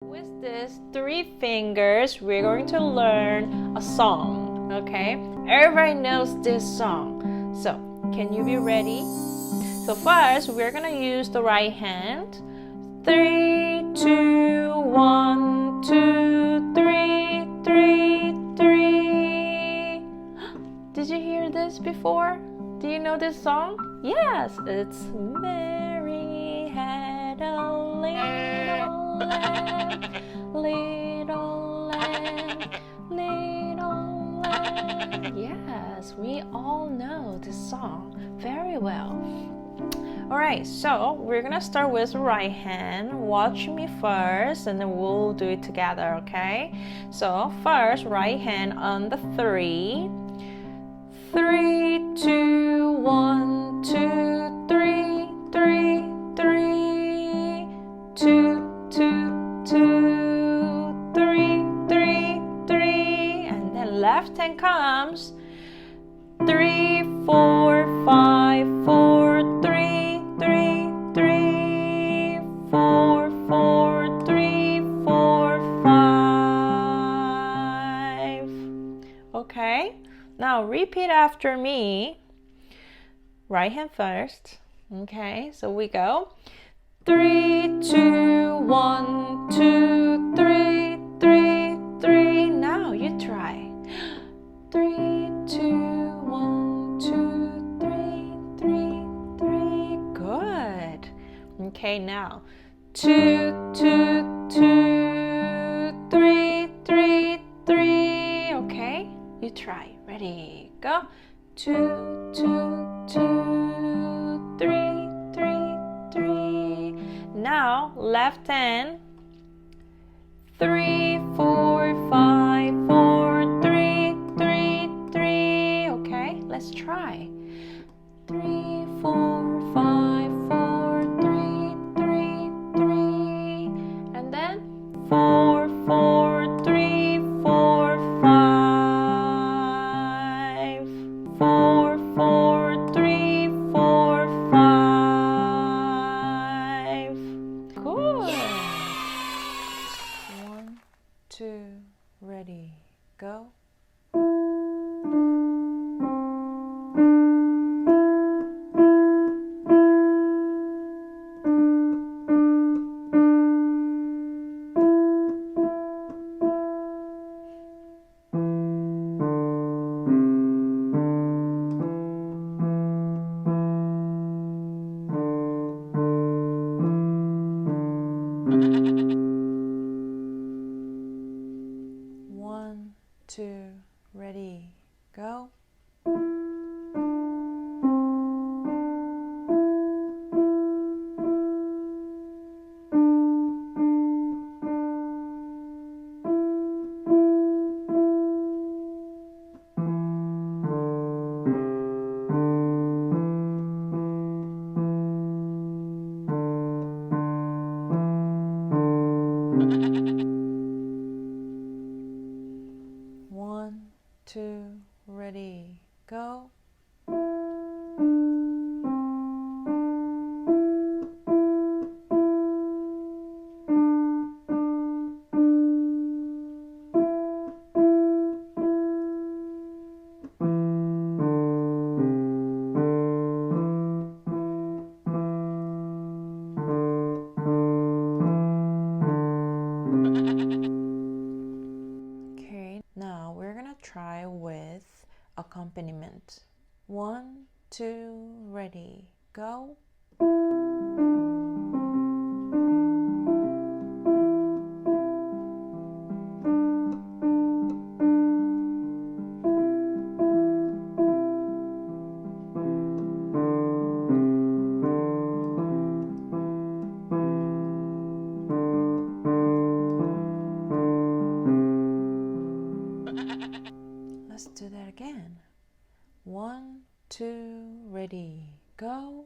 With these three fingers, we're going to learn a song, okay? Everybody knows this song. So, can you be ready? So first, we're gonna use the right hand. 3, 2, 1, 2, 3, 3, 3. Did you hear this before? Do you know this song? Yes, it's Mary had a little lamb, little lamb, little lamb. Yes, we all know this song very well. Alright, so we're gonna start with the right hand. Watch me first and then we'll do it together, okay? So first, right hand on the 3. 3, 2, 1, 2, 3, 3, 3. 2, 2, 2, 3, 3, 3. And then left hand comes 3, 4, 5, 4, 3, 3, 3, 4, 4, 3, 4, 5. Okay, now repeat after me. Right hand first. Okay, so we go 3, 2, 1, 2, 3, 3, 3. Now you try 3, 2, 1, 2, 3, 3, 3. Good. Okay, now 2, 2, 2, 3, 3, 3. Okay, you try. Ready, go. 2, 2, 2, 3, 3, 3. Now left hand. 3, 4, 5, 4, 3, 3, 3. Okay, let's try. 3, 4, 5, 4, 3, 3, 3. And then 4, 4, 3, 4, 5. 4, 4, 3, 4, 5. Good. 1, 2, ready, go. One, two, ready, go. One, two, ready, go. Okay, now we're gonna try with accompaniment. 1, 2, ready, go. Let's do that again. 1, 2, ready, go.